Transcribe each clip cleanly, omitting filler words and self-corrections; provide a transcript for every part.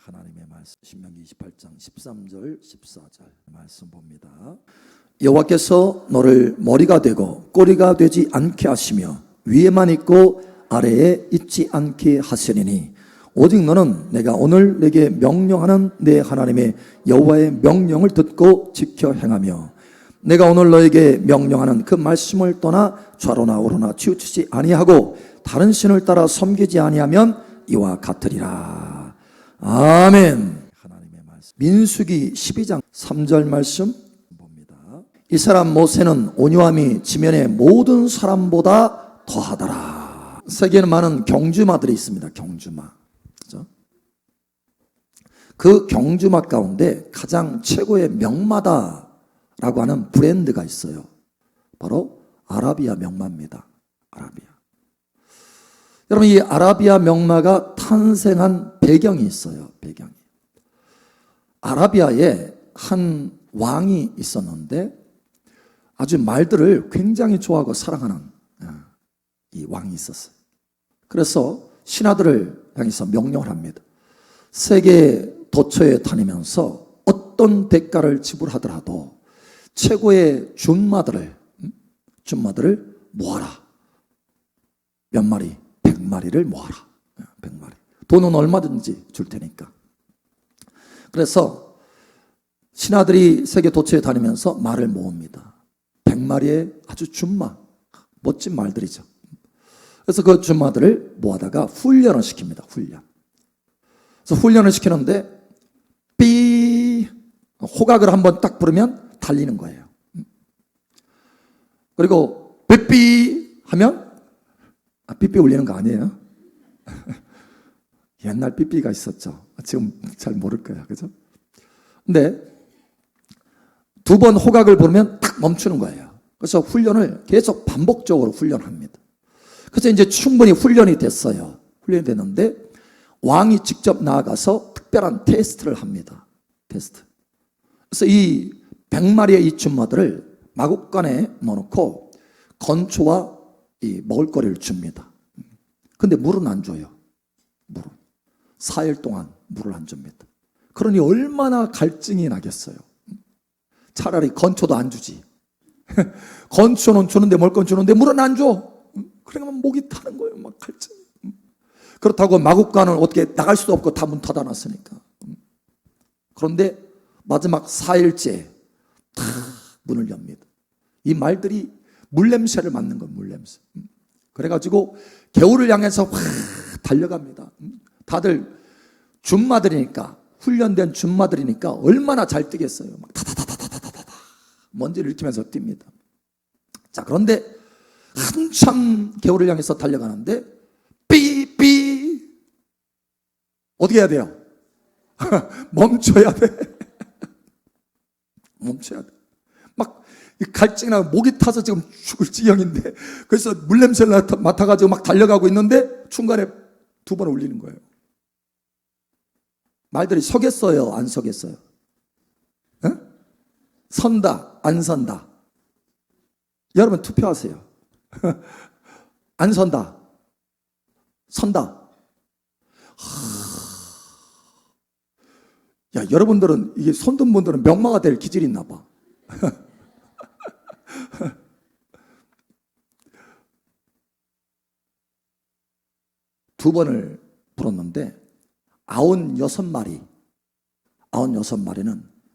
하나님의 말씀 신명기 28장 13절 14절 말씀 봅니다. 여호와께서 너를 머리가 되고 꼬리가 되지 않게 하시며 위에만 있고 아래에 있지 않게 하시리니 오직 너는 내가 오늘 내게 명령하는 내 하나님의 여호와의 명령을 듣고 지켜 행하며 내가 오늘 너에게 명령하는 그 말씀을 떠나 좌로나 우로나 치우치지 아니하고 다른 신을 따라 섬기지 아니하면 이와 같으리라. 아멘. 하나님의 말씀 민수기 12장 3절 말씀 봅니다. 이 사람 모세는 온유함이 지면의 모든 사람보다 더하더라. 세계에는 많은 경주마들이 있습니다. 경주마. 그렇죠? 그 경주마 가운데 가장 최고의 명마다라고 하는 브랜드가 있어요. 바로 아라비아 명마입니다. 아라비아. 여러분, 이 아라비아 명마가 탄생한 배경이 있어요. 배경이. 아라비아에 한 왕이 있었는데 아주 말들을 굉장히 좋아하고 사랑하는 이 왕이 있었어요. 그래서 신하들을 향해서 명령을 합니다. 세계 도처에 다니면서 어떤 대가를 지불하더라도 최고의 준마들을 모아라. 몇 마리? 100마리를 모아라. 100마리. 돈은 얼마든지 줄 테니까. 그래서 신하들이 세계 도처에 다니면서 말을 모읍니다. 100마리의 아주 준마, 멋진 말들이죠. 그래서 그 준마들을 모아다가 훈련을 시킵니다. 그래서 훈련을 시키는데 삐 호각을 한번 딱 부르면 달리는 거예요. 그리고 삐삐 하면 삐삐 울리는 거 아니에요? 옛날 삐삐가 있었죠. 지금 잘 모를 거야. 그죠? 근데 두 번 호각을 부르면 딱 멈추는 거예요. 그래서 훈련을 계속 반복적으로 훈련합니다. 그래서 이제 충분히 훈련이 됐어요. 훈련이 됐는데 왕이 직접 나아가서 특별한 테스트를 합니다. 테스트. 그래서 이 100마리의 이 준마들을 마국간에 넣어놓고 건초와 이 먹을거리를 줍니다. 근데 물은 안 줘요. 물은. 4일 동안 물을 안 줍니다. 그러니 얼마나 갈증이 나겠어요. 차라리 건초도 안 주지. 건초는 주는데 먹을건 주는데 물은 안 줘. 그러니까 목이 타는 거예요. 막 갈증. 그렇다고 마국간은 어떻게 나갈 수도 없고 다 문 닫아놨으니까. 그런데 마지막 4일째 다 문을 엽니다. 이 말들이 물냄새를 맡는 건 물냄새. 그래가지고 개울을 향해서 확 달려갑니다. 다들 준마들이니까, 훈련된 준마들이니까 얼마나 잘 뛰겠어요. 막 타타타타타타타 먼지를 일으키면서 뜁니다. 자, 그런데 한참 개울을 향해서 달려가는데 삐삐 어떻게 해야 돼요? 멈춰야 돼. 멈춰야 돼. 막 갈증이 나고 목이 타서 지금 죽을 지경인데 그래서 물냄새를 맡아가지고 막 달려가고 있는데 중간에 두 번 울리는 거예요. 말들이 서겠어요? 안 서겠어요? 선다? 안 선다? 여러분 투표하세요. 안 선다? 선다? 야, 여러분들은 이게 손든 분들은 명마가 될 기질이 있나 봐. 두 번을 불었는데 96마리는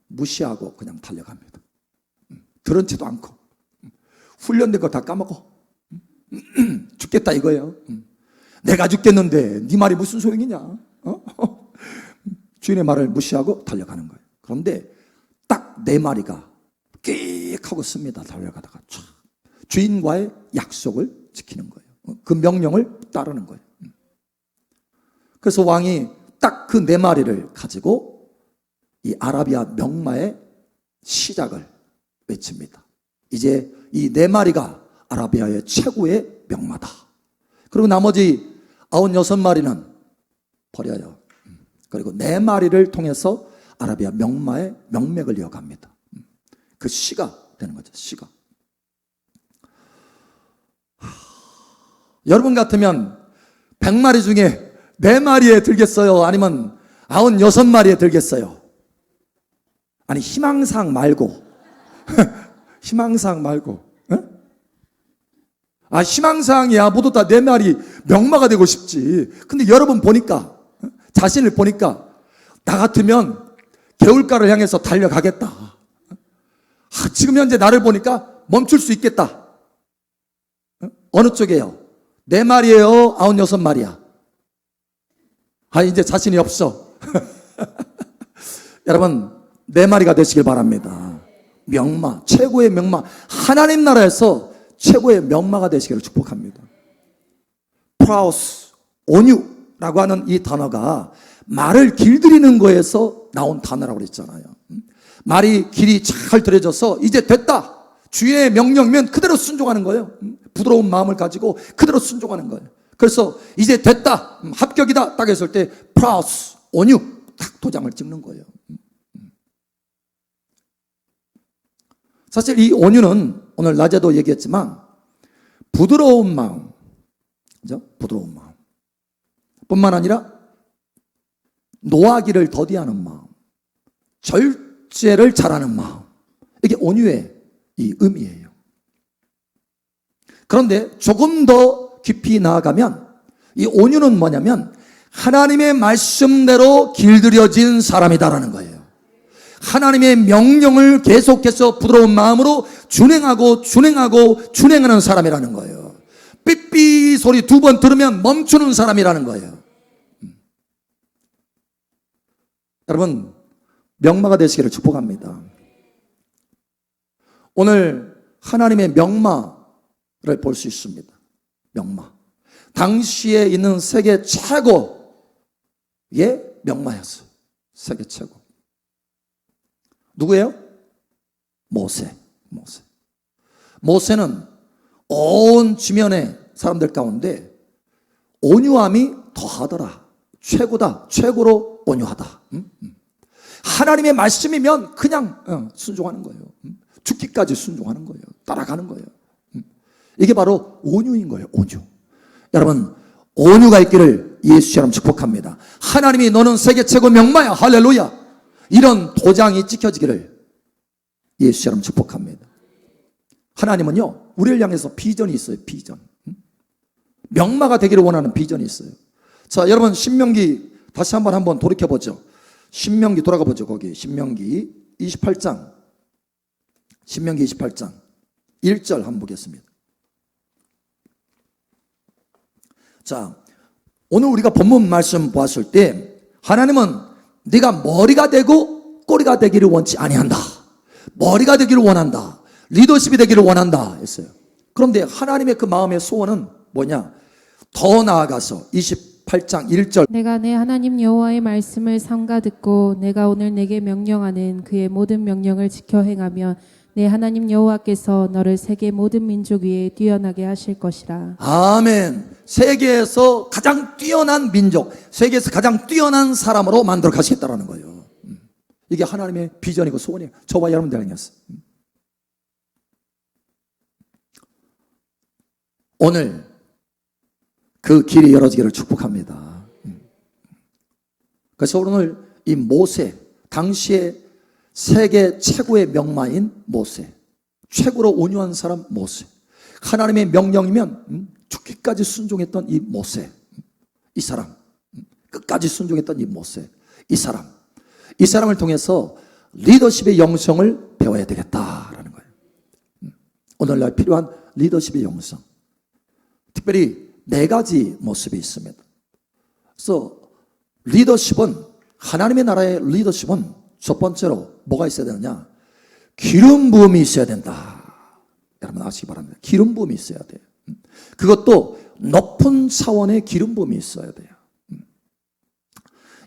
무시하고 그냥 달려갑니다. 들은 채도 않고 훈련된 거 다 까먹어. 죽겠다 이거예요. 내가 죽겠는데 네 말이 무슨 소용이냐. 주인의 말을 무시하고 달려가는 거예요. 그런데 딱 4마리가 끽 하고 씁니다. 달려가다가 촥. 주인과의 약속을 지키는 거예요. 그 명령을 따르는 거예요. 그래서 왕이 딱 그 4마리를 가지고 이 아라비아 명마의 시작을 외칩니다. 이제 이 4마리가 아라비아의 최고의 명마다. 그리고 나머지 96마리는 버려요. 그리고 4마리를 통해서 아라비아 명마의 명맥을 이어갑니다. 그 시가 되는 거죠. 시가. 여러분 같으면 100마리 중에 4마리에 들겠어요? 아니면 96마리에 들겠어요? 아니, 희망사항 말고. 희망사항 말고. 응? 아, 희망사항이야. 모두 다 내 말이 명마가 되고 싶지. 근데 여러분 보니까, 자신을 보니까, 나 같으면 개울가를 향해서 달려가겠다. 아, 지금 현재 나를 보니까 멈출 수 있겠다. 어느 쪽이에요? 내 말이에요? 96마리야? 아, 이제 자신이 없어. 여러분, 내 마리가 되시길 바랍니다. 명마, 최고의 명마. 하나님 나라에서 최고의 명마가 되시기를 축복합니다. 프라우스, 온유라고 하는 이 단어가 말을 길들이는 거에서 나온 단어라고 그랬잖아요. 말이 길이 잘 들여져서 이제 됐다. 주의 명령이면 그대로 순종하는 거예요. 부드러운 마음을 가지고 그대로 순종하는 거예요. 그래서 이제 됐다. 합격이다. 딱 했을 때 프라우스, 온유 딱 도장을 찍는 거예요. 사실 이 온유는 오늘 낮에도 얘기했지만 부드러운 마음, 그죠? 부드러운 마음 뿐만 아니라 노하기를 더디하는 마음, 절제를 잘하는 마음, 이게 온유의 이 의미예요. 그런데 조금 더 깊이 나아가면 이 온유는 뭐냐면 하나님의 말씀대로 길들여진 사람이다라는 거예요. 하나님의 명령을 계속해서 부드러운 마음으로 준행하는 사람이라는 거예요. 삐삐 소리 2번 들으면 멈추는 사람이라는 거예요. 여러분, 명마가 되시기를 축복합니다. 오늘 하나님의 명마를 볼 수 있습니다. 명마. 당시에 있는 세계 최고의 명마였어요. 세계 최고. 누구예요? 모세는 온 지면의 사람들 가운데 온유함이 더하더라. 최고다. 최고로 온유하다. 하나님의 말씀이면 그냥 순종하는 거예요. 죽기까지 순종하는 거예요. 따라가는 거예요. 이게 바로 온유인 거예요. 온유. 여러분, 온유가 있기를 예수처럼 축복합니다. 하나님이 너는 세계 최고 명마야. 할렐루야. 이런 도장이 찍혀지기를 예수처럼 축복합니다. 하나님은요, 우리를 향해서 비전이 있어요. 비전. 명마가 되기를 원하는 비전이 있어요. 자, 여러분, 신명기 다시 한번 돌이켜보죠. 신명기 돌아가 보죠. 거기 신명기 28장 1절 한번 보겠습니다. 자, 오늘 우리가 본문 말씀 보았을 때 하나님은 네가 머리가 되고 꼬리가 되기를 원치 아니한다. 머리가 되기를 원한다. 리더십이 되기를 원한다 했어요. 그런데 하나님의 그 마음의 소원은 뭐냐? 더 나아가서 28장 1절 내가 내 하나님 여호와의 말씀을 삼가 듣고 내가 오늘 내게 명령하는 그의 모든 명령을 지켜 행하면 내 하나님 여호와께서 너를 세계 모든 민족 위에 뛰어나게 하실 것이라. 아멘. 세계에서 가장 뛰어난 민족, 세계에서 가장 뛰어난 사람으로 만들어 가시겠다라는 거예요. 이게 하나님의 비전이고 소원이에요. 저와 여러분들 아니었어요. 오늘 그 길이 열어지기를 축복합니다. 그래서 오늘 이 모세, 당시에 세계 최고의 명마인 모세, 최고로 온유한 사람 모세, 하나님의 명령이면 죽기까지 순종했던 이 모세, 이 사람, 끝까지 순종했던 이 모세, 이 사람을 통해서 리더십의 영성을 배워야 되겠다라는 거예요. 오늘날 필요한 리더십의 영성, 특별히 4가지 모습이 있습니다. 그래서 리더십은, 하나님의 나라의 리더십은 첫 번째로 뭐가 있어야 되느냐? 기름 부음이 있어야 된다. 여러분 아시기 바랍니다. 기름 부음이 있어야 돼요. 그것도 높은 차원의 기름 부음이 있어야 돼요.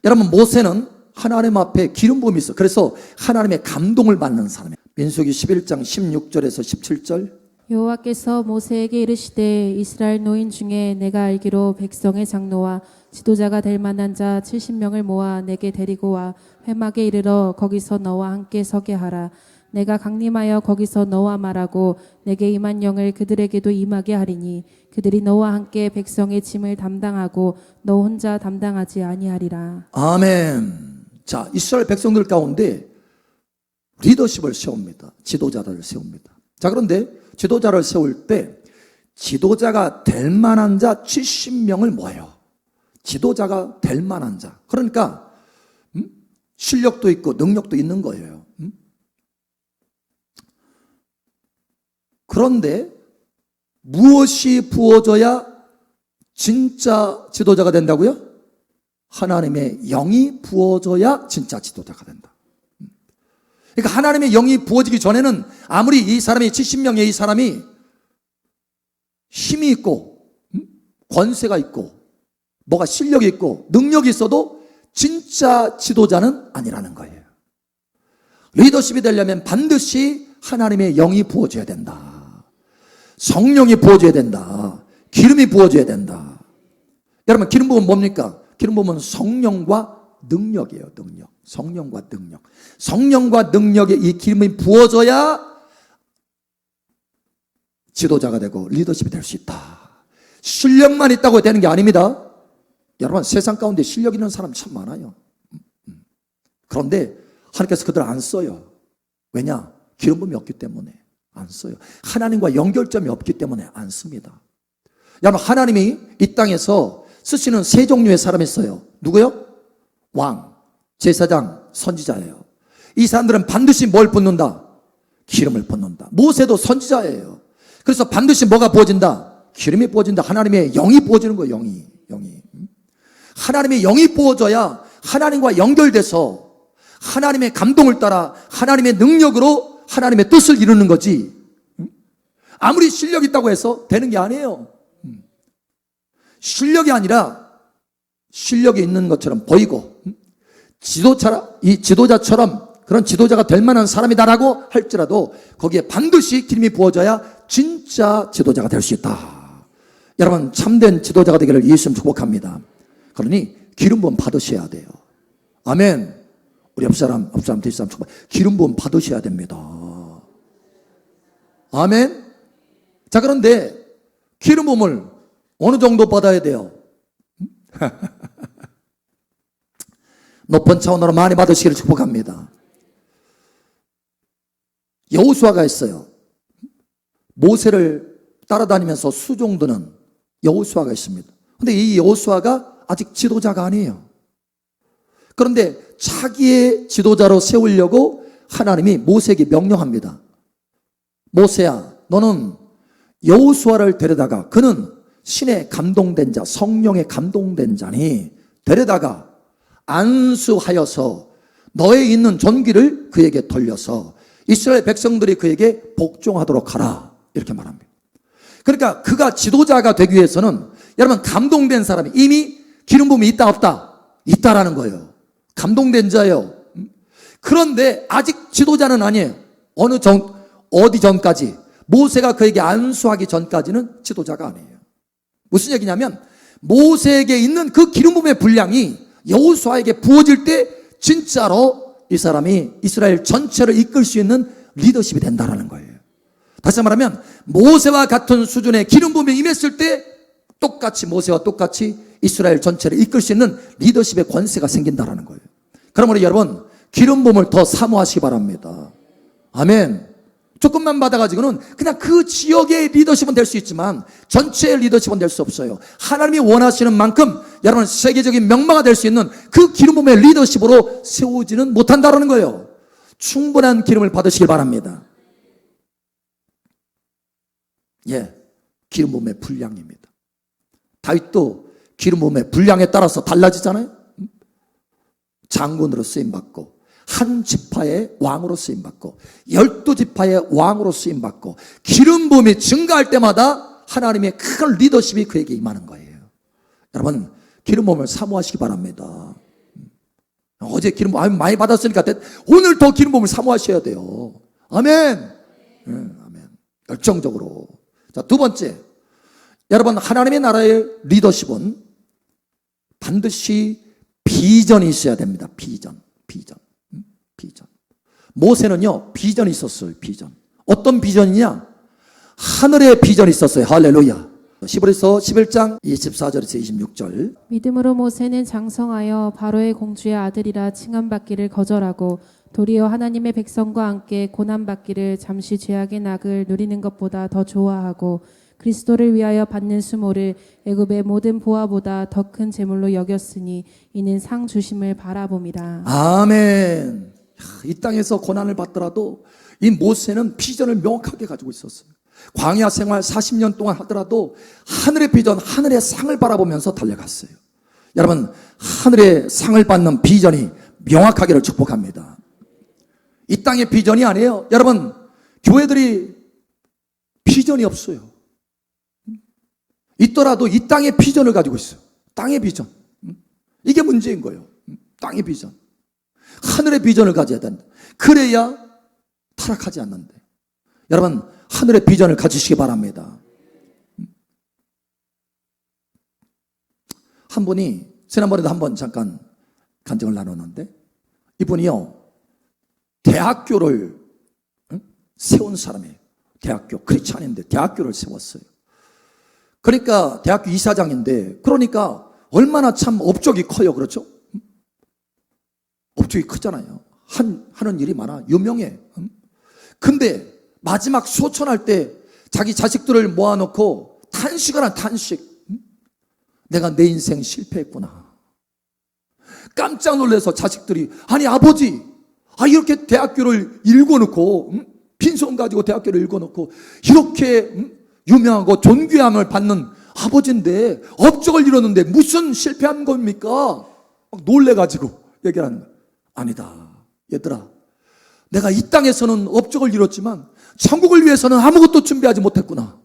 여러분, 모세는 하나님 앞에 기름 부음이 있어. 그래서 하나님의 감동을 받는 사람이에요. 민수기 11장 16절에서 17절. 여호와께서 모세에게 이르시되 이스라엘 노인 중에 내가 알기로 백성의 장로와 지도자가 될 만한 자 70명을 모아 내게 데리고 와 회막에 이르러 거기서 너와 함께 서게 하라. 내가 강림하여 거기서 너와 말하고 내게 임한 영을 그들에게도 임하게 하리니 그들이 너와 함께 백성의 짐을 담당하고 너 혼자 담당하지 아니하리라. 아멘. 자, 이스라엘 백성들 가운데 리더십을 세웁니다. 지도자를 세웁니다. 자, 그런데 지도자를 세울 때 지도자가 될 만한 자 70명을 모아요. 지도자가 될 만한 자. 그러니까 실력도 있고 능력도 있는 거예요. 그런데 무엇이 부어져야 진짜 지도자가 된다고요? 하나님의 영이 부어져야 진짜 지도자가 된다. 그러니까 하나님의 영이 부어지기 전에는 아무리 이 사람이 70명의 이 사람이 힘이 있고 권세가 있고 뭐가 실력이 있고 능력이 있어도 진짜 지도자는 아니라는 거예요. 리더십이 되려면 반드시 하나님의 영이 부어져야 된다. 성령이 부어져야 된다. 기름이 부어져야 된다. 여러분, 기름 부음은 뭡니까? 기름 부음은 성령과 능력이에요. 능력. 성령과 능력. 성령과 능력에 이 기름이 부어져야 지도자가 되고 리더십이 될 수 있다. 실력만 있다고 되는 게 아닙니다. 여러분, 세상 가운데 실력 있는 사람 참 많아요. 그런데 하나님께서 그들 안 써요. 왜냐? 기름 부음이 없기 때문에 안 써요. 하나님과 연결점이 없기 때문에 안 씁니다. 여러분, 하나님이 이 땅에서 쓰시는 세 종류의 사람이 있어요. 누구요? 왕, 제사장, 선지자예요. 이 사람들은 반드시 뭘 붓는다? 기름을 붓는다. 모세도 선지자예요. 그래서 반드시 뭐가 부어진다? 기름이 부어진다. 하나님의 영이 부어지는 거예요. 영이. 하나님의 영이 부어져야 하나님과 연결돼서 하나님의 감동을 따라 하나님의 능력으로 하나님의 뜻을 이루는 거지. 아무리 실력이 있다고 해서 되는 게 아니에요. 실력이 아니라 실력이 있는 것처럼 보이고 이 지도자처럼 그런 지도자가 될 만한 사람이다라고 할지라도 거기에 반드시 기름이 부어져야 진짜 지도자가 될 수 있다. 여러분, 참된 지도자가 되기를 예수님 축복합니다. 그러니 기름 부음 받으셔야 돼요. 아멘. 우리 옆사람 뒷사람 축복. 기름 부음 받으셔야 됩니다. 아멘. 자, 그런데 기름 부음을 어느 정도 받아야 돼요? 높은 차원으로 많이 받으시기를 축복합니다. 여호수아가 있어요. 모세를 따라다니면서 수종드는 여호수아가 있습니다. 그런데 이 여호수아가 아직 지도자가 아니에요. 그런데 자기의 지도자로 세우려고 하나님이 모세에게 명령합니다. 모세야, 너는 여호수아를 데려다가, 그는 신의 감동된 자, 성령의 감동된 자니 데려다가 안수하여서 너에 있는 존귀를 그에게 돌려서 이스라엘 백성들이 그에게 복종하도록 하라. 이렇게 말합니다. 그러니까 그가 지도자가 되기 위해서는 여러분, 감동된 사람이 이미 기름 부음이 있다 없다? 있다라는 거예요. 감동된 자예요. 그런데 아직 지도자는 아니에요. 어디 전까지? 모세가 그에게 안수하기 전까지는 지도자가 아니에요. 무슨 얘기냐면 모세에게 있는 그 기름 부음의 분량이 여호수아에게 부어질 때 진짜로 이 사람이 이스라엘 전체를 이끌 수 있는 리더십이 된다라는 거예요. 다시 말하면 모세와 같은 수준의 기름 부음이 임했을 때 똑같이 모세와 똑같이 이스라엘 전체를 이끌 수 있는 리더십의 권세가 생긴다라는 거예요. 그러므로 여러분, 기름 부음을 더 사모하시기 바랍니다. 아멘. 조금만 받아가지고는 그냥 그 지역의 리더십은 될 수 있지만 전체의 리더십은 될 수 없어요. 하나님이 원하시는 만큼 여러분 세계적인 명망가 될 수 있는 그 기름 부음의 리더십으로 세우지는 못한다는 거예요. 충분한 기름을 받으시길 바랍니다. 예, 기름 부음의 분량입니다. 다윗도 기름 부음의 분량에 따라서 달라지잖아요. 장군으로 쓰임받고 한 지파의 왕으로 쓰임받고 12지파의 왕으로 쓰임받고 기름 부음이 증가할 때마다 하나님의 큰 리더십이 그에게 임하는 거예요. 여러분, 기름 부음을 사모하시기 바랍니다. 어제 기름 부음 많이 받았으니까 오늘 더 기름 부음을 사모하셔야 돼요. 아멘. 아멘. 열정적으로. 자, 두 번째, 여러분, 하나님의 나라의 리더십은 반드시 비전이 있어야 됩니다. 비전. 모세는요, 비전이 있었어요. 비전. 어떤 비전이냐? 하늘의 비전이 있었어요. 할렐루야. 히브리서 11장 24절에서 26절. 믿음으로 모세는 장성하여 바로의 공주의 아들이라 칭함받기를 거절하고 도리어 하나님의 백성과 함께 고난받기를 잠시 죄악의 낙을 누리는 것보다 더 좋아하고 그리스도를 위하여 받는 수모를 애굽의 모든 보화보다 더 큰 재물로 여겼으니 이는 상 주심을 바라봄이라. 아멘. 이 땅에서 고난을 받더라도 이 모세는 비전을 명확하게 가지고 있었어요. 광야 생활 40년 동안 하더라도 하늘의 비전, 하늘의 상을 바라보면서 달려갔어요. 여러분, 하늘의 상을 받는 비전이 명확하기를 축복합니다. 이 땅의 비전이 아니에요. 여러분, 교회들이 비전이 없어요. 있더라도 이 땅의 비전을 가지고 있어요. 땅의 비전. 이게 문제인 거예요. 땅의 비전. 하늘의 비전을 가져야 된다. 그래야 타락하지 않는데. 여러분, 하늘의 비전을 가지시기 바랍니다. 한 분이 지난번에도 한번 잠깐 간증을 나눴는데, 이분이요 대학교를 세운 사람이에요. 대학교, 크리스찬인데 대학교를 세웠어요. 그러니까 대학교 이사장인데, 그러니까 얼마나 참 업적이 커요. 그렇죠? 업적이 크잖아요. 하는 일이 많아. 유명해. 근데 마지막 소천할 때 자기 자식들을 모아놓고 탄식을 한 탄식. 내가 내 인생 실패했구나. 깜짝 놀라서 자식들이, 아니 아버지, 이렇게 대학교를 읽어놓고, 빈손 가지고 대학교를 읽어놓고 이렇게 유명하고 존귀함을 받는 아버지인데 업적을 이뤘는데 무슨 실패한 겁니까? 막 놀래가지고 얘기를 하는 거야. 아니다. 얘들아, 내가 이 땅에서는 업적을 이뤘지만 천국을 위해서는 아무것도 준비하지 못했구나.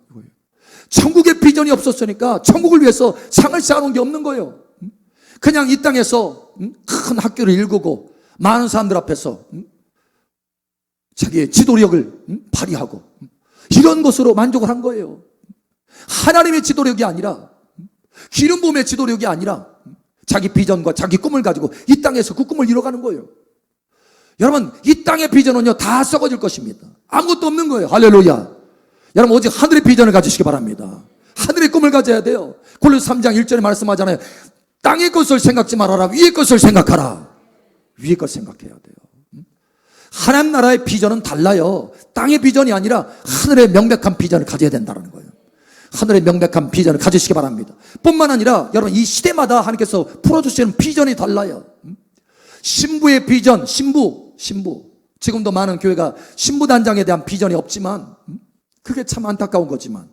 천국의 비전이 없었으니까 천국을 위해서 상을 쌓아놓은 게 없는 거예요. 그냥 이 땅에서 큰 학교를 일구고 많은 사람들 앞에서 자기의 지도력을 발휘하고 이런 것으로 만족을 한 거예요. 하나님의 지도력이 아니라, 기름 부음의 지도력이 아니라 자기 비전과 자기 꿈을 가지고 이 땅에서 그 꿈을 이뤄가는 거예요. 여러분, 이 땅의 비전은요 다 썩어질 것입니다. 아무것도 없는 거예요. 할렐루야. 여러분, 오직 하늘의 비전을 가지시기 바랍니다. 하늘의 꿈을 가져야 돼요. 골로새 3장 1절에 말씀하잖아요. 땅의 것을 생각지 말아라. 위의 것을 생각하라. 위의 것 생각해야 돼요. 하나님 나라의 비전은 달라요. 땅의 비전이 아니라 하늘의 명백한 비전을 가져야 된다는 거예요. 하늘의 명백한 비전을 가지시기 바랍니다. 뿐만 아니라 여러분, 이 시대마다 하나님께서 풀어주시는 비전이 달라요. 신부의 비전, 신부. 지금도 많은 교회가 신부단장에 대한 비전이 없지만, 그게 참 안타까운 거지만,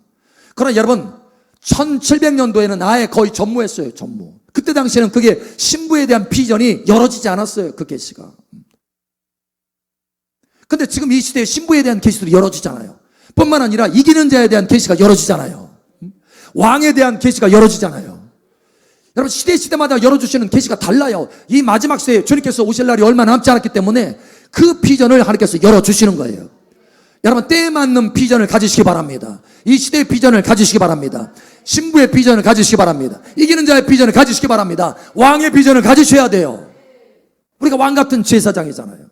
그러나 여러분, 1700년도에는 아예 거의 전무했어요. 전무. 그때 당시에는 그게 신부에 대한 비전이 열어지지 않았어요. 그 계시가. 근데 지금 이 시대에 신부에 대한 계시들이 열어지잖아요. 뿐만 아니라 이기는 자에 대한 계시가 열어지잖아요. 왕에 대한 계시가 열어지잖아요. 여러분, 시대마다 열어주시는 계시가 달라요. 이 마지막 시대에 주님께서 오실 날이 얼마 남지 않았기 때문에 그 비전을 하나님께서 열어주시는 거예요. 여러분, 때에 맞는 비전을 가지시기 바랍니다. 이 시대의 비전을 가지시기 바랍니다. 신부의 비전을 가지시기 바랍니다. 이기는 자의 비전을 가지시기 바랍니다. 왕의 비전을 가지셔야 돼요. 우리가 왕 같은 제사장이잖아요.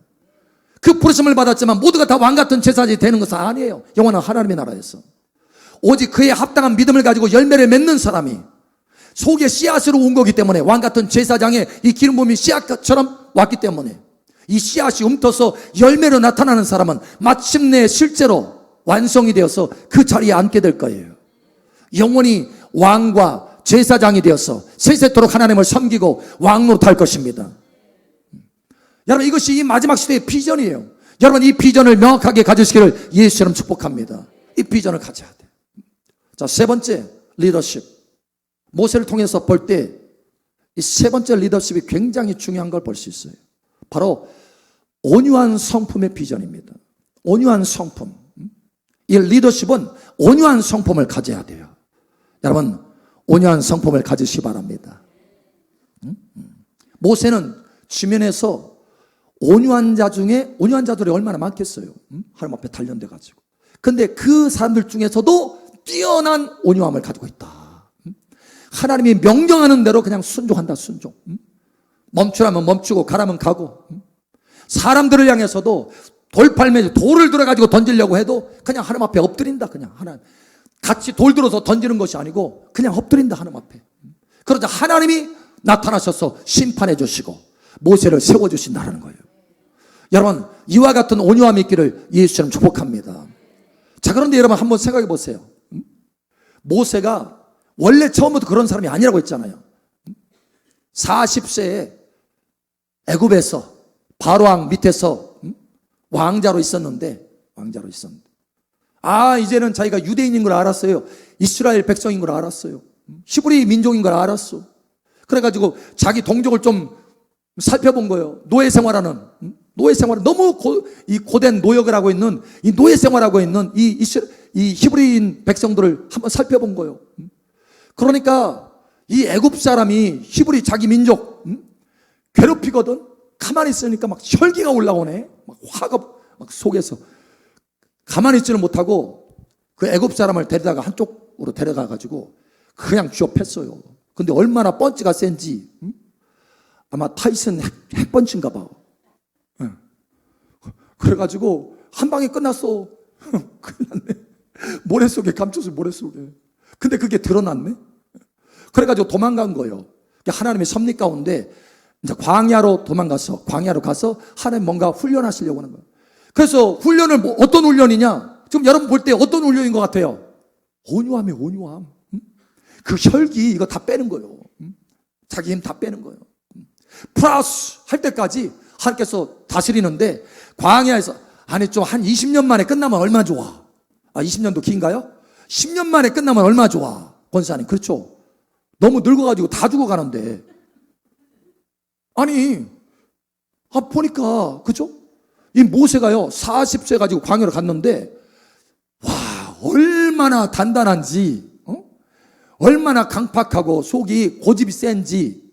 그 부르심을 받았지만 모두가 다 왕 같은 제사장이 되는 것은 아니에요. 영원한 하나님의 나라에서 오직 그에 합당한 믿음을 가지고 열매를 맺는 사람이 속에 씨앗으로 온 거기 때문에, 왕 같은 제사장의 이 기름 부음이 씨앗처럼 왔기 때문에 이 씨앗이 움터서 열매로 나타나는 사람은 마침내 실제로 완성이 되어서 그 자리에 앉게 될 거예요. 영원히 왕과 제사장이 되어서 세세토록 하나님을 섬기고 왕노릇할 것입니다. 여러분, 이것이 이 마지막 시대의 비전이에요. 여러분, 이 비전을 명확하게 가지시기를 예수처럼 축복합니다. 이 비전을 가져야 돼요. 자, 세 번째, 리더십. 모세를 통해서 볼 때 이 세 번째 리더십이 굉장히 중요한 걸 볼 수 있어요. 바로 온유한 성품의 비전입니다. 온유한 성품. 이 리더십은 온유한 성품을 가져야 돼요. 여러분, 온유한 성품을 가지시기 바랍니다. 모세는 지면에서 온유한 자 중에, 온유한 자들이 얼마나 많겠어요. 하나님 앞에 단련돼 가지고. 근데 그 사람들 중에서도 뛰어난 온유함을 가지고 있다. 하나님이 명령하는 대로 그냥 순종한다. 순종. 멈추라면 멈추고 가라면 가고, 사람들을 향해서도 돌팔매 돌을 들어가지고 던지려고 해도 그냥 하나님 앞에 엎드린다. 그냥 하나 같이 돌 들어서 던지는 것이 아니고 그냥 엎드린다. 하나님 앞에. 그러자 하나님이 나타나셔서 심판해 주시고 모세를 세워주신다는 거예요. 여러분, 이와 같은 온유함이 있기를 예수처럼 축복합니다. 자, 그런데 여러분 한번 생각해 보세요. 모세가 원래 처음부터 그런 사람이 아니라고 했잖아요. 40세에 애굽에서 바로왕 밑에서 왕자로 있었는데 이제는 자기가 유대인인 걸 알았어요. 이스라엘 백성인 걸 알았어요. 히브리 민족인 걸 알았어. 그래가지고 자기 동족을 좀 살펴본 거예요. 노예 생활 너무 고된 노역을 하고 있는 이 노예 생활하고 있는 이 히브리인 백성들을 한번 살펴본 거예요. 그러니까 이 애굽 사람이 히브리 자기 민족 괴롭히거든. 가만히 있으니까 막 혈기가 올라오네. 막 화가 막 속에서 가만히 있지는 못하고 그 애굽 사람을 데려다가 한쪽으로 데려가 가지고 그냥 쥐어팼어요. 근데 얼마나 펀치가 센지 아마 타이슨 핵펀치인가 봐. 그래가지고 한 방에 끝났어. 큰일 났네. 모래 속에 감춰서 모래 속에. 근데 그게 드러났네. 그래가지고 도망간 거예요. 하나님의 섭리 가운데 이제 광야로 도망가서 광야로 가서 하나님 뭔가 훈련하시려고 하는 거예요. 그래서 훈련을 어떤 훈련이냐? 지금 여러분 볼 때 어떤 훈련인 것 같아요? 온유함이에요. 온유함. 그 혈기 이거 다 빼는 거예요. 자기 힘 다 빼는 거예요. 플러스 할 때까지 하나님께서 다스리는데 광야에서 아니 좀 한 20년 만에 끝나면 얼마나 좋아. 20년도 긴가요? 10년 만에 끝나면 얼마나 좋아. 권사님 그렇죠. 너무 늙어가지고 다 죽어가는데 아니 보니까 그죠? 이 모세가요 40세 가지고 광야로 갔는데 와 얼마나 단단한지 얼마나 강팍하고 속이 고집이 센지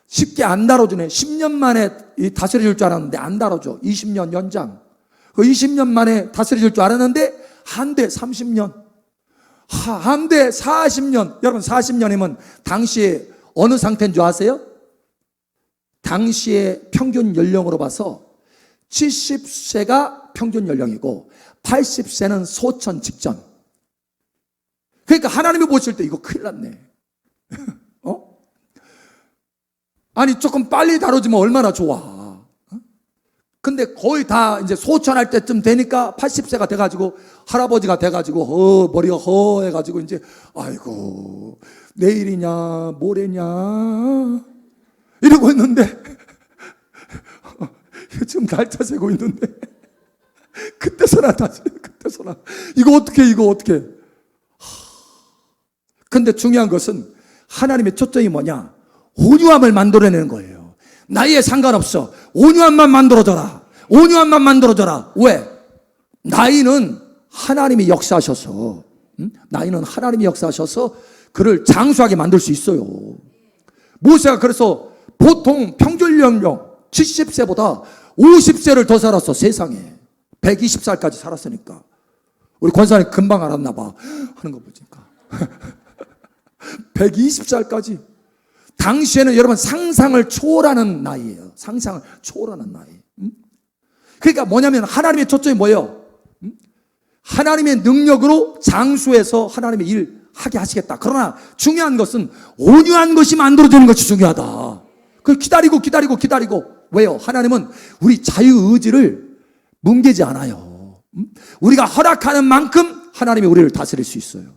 쉽게 안 다뤄주네. 10년 만에 다스려질 줄 알았는데 안 다뤄줘. 20년 연장. 그 20년 만에 다스려질 줄 알았는데 한 대 30년. 한 대 40년. 여러분 40년이면 당시에 어느 상태인 줄 아세요? 당시에 평균 연령으로 봐서 70세가 평균 연령이고 80세는 소천 직전. 그러니까 하나님이 보실 때 이거 큰일 났네. 아니 조금 빨리 다뤄주면 얼마나 좋아. 근데 거의 다 이제 소천할 때쯤 되니까 80세가 돼가지고 할아버지가 돼가지고 머리가 허해가지고 이제 아이고 내일이냐 모레냐 이러고 있는데 지금 날짜 세고 있는데 그때서나 다시 그때서나 이거 어떻게 근데 중요한 것은 하나님의 초점이 뭐냐? 온유함을 만들어내는 거예요. 나이에 상관없어. 온유함만 만들어줘라. 온유함만 만들어줘라. 왜? 나이는 하나님이 역사하셔서 나이는 하나님이 역사하셔서 그를 장수하게 만들 수 있어요. 모세가 그래서 보통 평균 연령 70세보다 50세를 더 살았어. 세상에 120살까지 살았으니까. 우리 권사님 금방 알았나 봐 하는 거 보니까 120살까지. 당시에는 여러분 상상을 초월하는 나이예요. 상상을 초월하는 나이. 그러니까 뭐냐면 하나님의 초점이 뭐예요? 하나님의 능력으로 장수해서 하나님의 일 하게 하시겠다. 그러나 중요한 것은 온유한 것이 만들어지는 것이 중요하다. 그걸 기다리고 왜요? 하나님은 우리 자유의지를 뭉개지 않아요. 우리가 허락하는 만큼 하나님이 우리를 다스릴 수 있어요.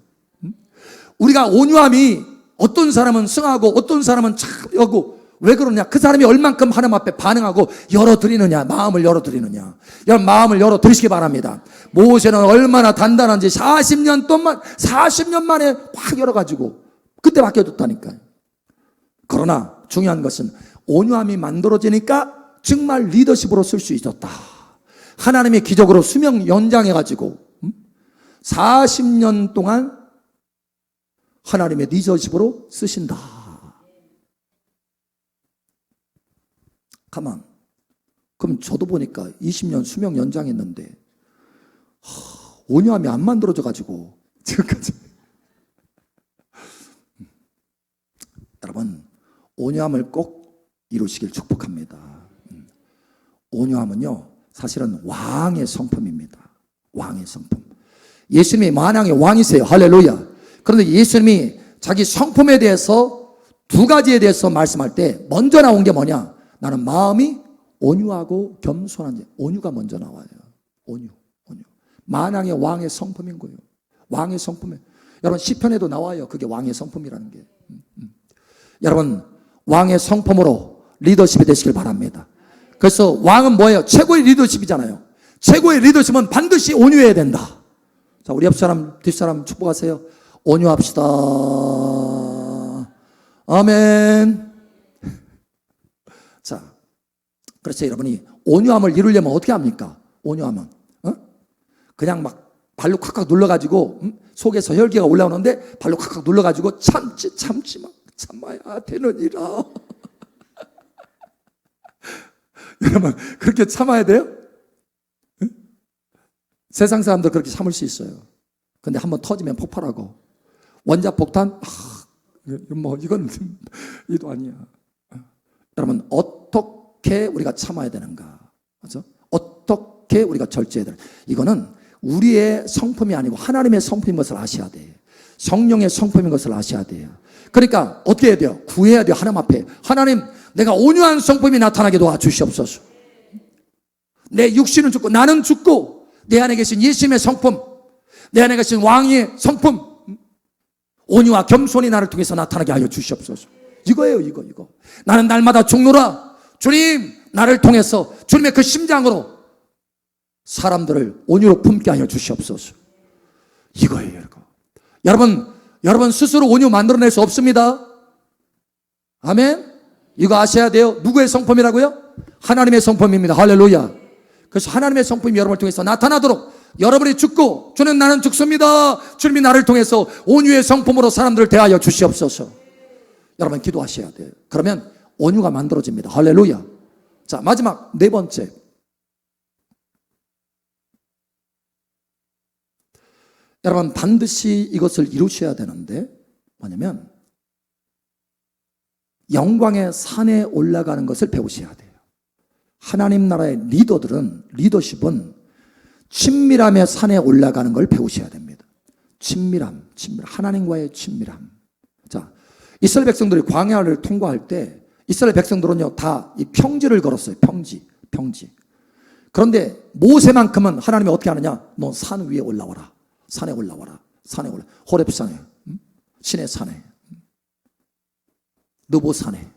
우리가 온유함이 어떤 사람은 승하고 어떤 사람은 참여하고 왜 그러냐? 그 사람이 얼만큼 하나님 앞에 반응하고 열어드리느냐, 마음을 열어드리느냐. 여러분 마음을 열어드리시기 바랍니다. 모세는 얼마나 단단한지 40년 만에 확 열어가지고 그때 바뀌어졌다니까요. 그러나 중요한 것은 온유함이 만들어지니까 정말 리더십으로 쓸 수 있었다. 하나님의 기적으로 수명 연장해가지고 40년 동안 하나님의 리더십으로 쓰신다. 가만. 그럼 저도 보니까 20년 수명 연장했는데 온유함이 안 만들어져 가지고 지금까지. 여러분 온유함을 꼭 이루시길 축복합니다. 온유함은요 사실은 왕의 성품입니다. 왕의 성품. 예수님이 만왕의 왕이세요. 할렐루야. 그런데 예수님이 자기 성품에 대해서 두 가지에 대해서 말씀할 때 먼저 나온 게 뭐냐? 나는 마음이 온유하고 겸손한 자. 온유가 먼저 나와요. 온유. 만왕의 왕의 성품인 거예요. 왕의 성품에. 여러분 시편에도 나와요. 그게 왕의 성품이라는 게. 여러분 왕의 성품으로 리더십이 되시길 바랍니다. 그래서 왕은 뭐예요? 최고의 리더십이잖아요. 최고의 리더십은 반드시 온유해야 된다. 자, 우리 옆 사람, 뒷 사람 축복하세요. 온유합시다. 아멘. 자, 그래서 여러분이 온유함을 이루려면 어떻게 합니까? 온유함은 그냥 막 발로 콱콱 눌러가지고 속에서 혈기가 올라오는데 발로 콱콱 눌러가지고 참지 마. 참아야 되느니라. 여러분 그렇게 참아야 돼요? 응? 세상 사람들 그렇게 참을 수 있어요. 근데 한번 터지면 폭발하고 원자 폭탄 뭐 이건 이도 아니야. 여러분 어떻게 우리가 참아야 되는가? 맞죠? 어떻게 우리가 절제해야 되는가? 이거는 우리의 성품이 아니고 하나님의 성품인 것을 아셔야 돼요. 성령의 성품인 것을 아셔야 돼요. 그러니까 어떻게 해야 돼요? 구해야 돼요. 하나님 앞에. 하나님 내가 온유한 성품이 나타나게 도와주시옵소서. 내 육신은 죽고 나는 죽고 내 안에 계신 예수님의 성품, 내 안에 계신 왕의 성품, 온유와 겸손이 나를 통해서 나타나게 하여 주시옵소서. 이거예요. 이거. 나는 날마다 죽노라. 주님 나를 통해서 주님의 그 심장으로 사람들을 온유로 품게 하여 주시옵소서. 이거예요. 여러분 스스로 온유 만들어낼 수 없습니다. 아멘. 이거 아셔야 돼요. 누구의 성품이라고요? 하나님의 성품입니다. 할렐루야. 그래서 하나님의 성품이 여러분을 통해서 나타나도록 여러분이 죽고 주님 나는 죽습니다. 주님이 나를 통해서 온유의 성품으로 사람들을 대하여 주시옵소서. 여러분 기도하셔야 돼요. 그러면 온유가 만들어집니다. 할렐루야. 자, 마지막 네 번째. 여러분 반드시 이것을 이루셔야 되는데 뭐냐면 영광의 산에 올라가는 것을 배우셔야 돼요. 하나님 나라의 리더십은 친밀함의 산에 올라가는 걸 배우셔야 됩니다. 친밀함. 하나님과의 친밀함. 자, 이스라엘 백성들이 광야를 통과할 때 이스라엘 백성들은요 다 이 평지를 걸었어요. 평지. 그런데 모세만큼은 하나님이 어떻게 하느냐? 너 산 위에 올라와라. 산에 올라와라. 호렙산에, 신의 산에, 느보산에,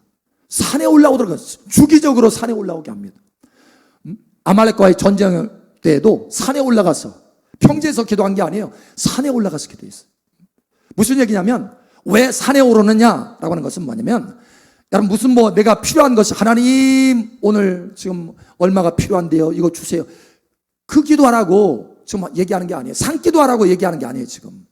산에 올라오더라고요. 주기적으로 산에 올라오게 합니다. 아말렉과의 전쟁 때에도 산에 올라가서 평지에서 기도한 게 아니에요. 산에 올라가서 기도했어요. 무슨 얘기냐면 왜 산에 오르느냐라고 하는 것은 뭐냐면 여러분 무슨 내가 필요한 것이 하나님 오늘 지금 얼마가 필요한데요. 이거 주세요. 그 기도하라고 지금 얘기하는 게 아니에요. 산기도하라고 얘기하는 게 아니에요. 지금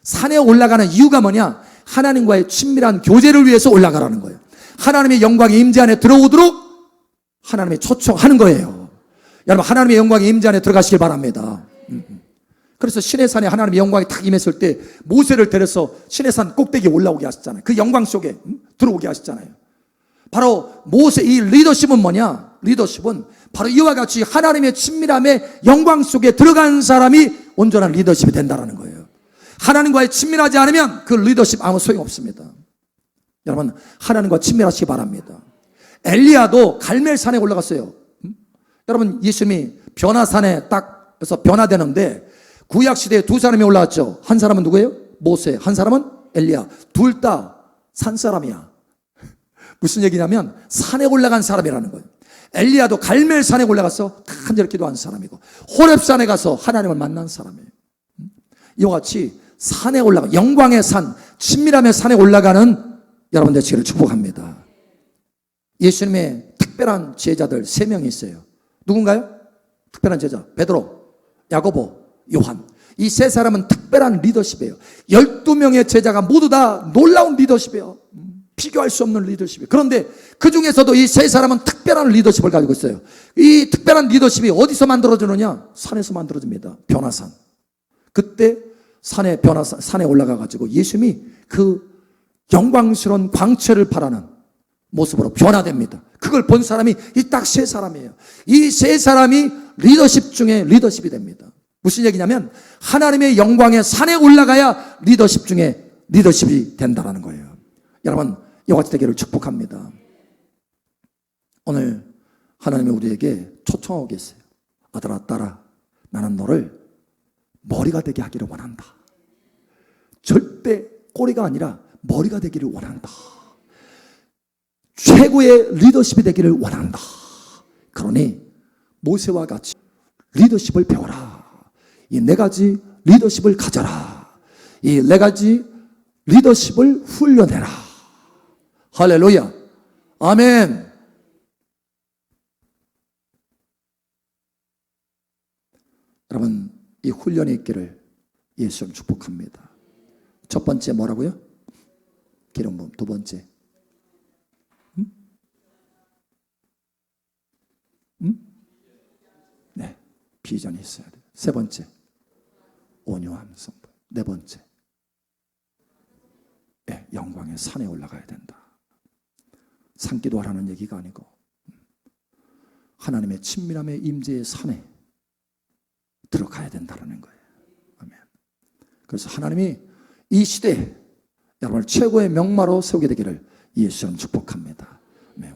산에 올라가는 이유가 뭐냐? 하나님과의 친밀한 교제를 위해서 올라가라는 거예요. 하나님의 영광의 임재 안에 들어오도록 하나님이 초청하는 거예요. 여러분 하나님의 영광의 임재 안에 들어가시길 바랍니다. 그래서 시내산에 하나님의 영광이 탁 임했을 때 모세를 데려서 시내산 꼭대기에 올라오게 하셨잖아요. 그 영광 속에 들어오게 하셨잖아요. 바로 모세 이 리더십은 뭐냐? 리더십은 바로 이와 같이 하나님의 친밀함의 영광 속에 들어간 사람이 온전한 리더십이 된다는 거예요. 하나님과의 친밀하지 않으면 그 리더십 아무 소용없습니다. 여러분 하나님과 친밀하시기 바랍니다. 엘리야도 갈멜산에 올라갔어요. 여러분 예수님이 변화산에 딱 그래서 변화되는데 구약시대에 두 사람이 올라왔죠. 한 사람은 누구예요? 모세. 한 사람은 엘리야. 둘 다 산 사람이야. 무슨 얘기냐면 산에 올라간 사람이라는 거예요. 엘리야도 갈멜산에 올라가서 간절히 기도한 사람이고 호렙산에 가서 하나님을 만난 사람이에요. 이와 같이 산에 올라가 영광의 산, 친밀함의 산에 올라가는 여러분 되시기를 축복합니다. 예수님의 특별한 제자들 3명이 있어요. 누군가요? 특별한 제자 베드로, 야고보, 요한. 이 세 사람은 특별한 리더십이에요. 12명의 제자가 모두 다 놀라운 리더십이에요. 비교할 수 없는 리더십이에요. 그런데 그 중에서도 이 세 사람은 특별한 리더십을 가지고 있어요. 이 특별한 리더십이 어디서 만들어지느냐? 산에서 만들어집니다. 변화산. 그때 산에 올라가 가지고 예수님이 그 영광스러운 광채를 바라는 모습으로 변화됩니다. 그걸 본 사람이 이 딱 세 사람이에요. 이 세 사람이 리더십 중에 리더십이 됩니다. 무슨 얘기냐면 하나님의 영광의 산에 올라가야 리더십 중에 리더십이 된다는 거예요. 여러분, 이와 같이 되기를 축복합니다. 오늘 하나님이 우리에게 초청하고 계세요. 아들아, 딸아, 나는 너를 머리가 되게 하기를 원한다. 절대 꼬리가 아니라 머리가 되기를 원한다. 최고의 리더십이 되기를 원한다. 그러니 모세와 같이 리더십을 배워라. 이 네 가지 리더십을 가져라. 이 네 가지 리더십을 훈련해라. 할렐루야. 아멘. 여러분, 이 훈련이 있기를 예수님 축복합니다. 첫 번째 뭐라고요? 기름 부음. 두 번째 네, 비전이 있어야 돼요. 세 번째 온유함 성분. 네 번째 네, 영광의 산에 올라가야 된다. 산기도하라는 얘기가 아니고 하나님의 친밀함의 임재의 산에 들어가야 된다는 거예요. 아멘. 그래서 하나님이 이 시대에 여러분을 최고의 명마로 세우게 되기를 예수님 축복합니다.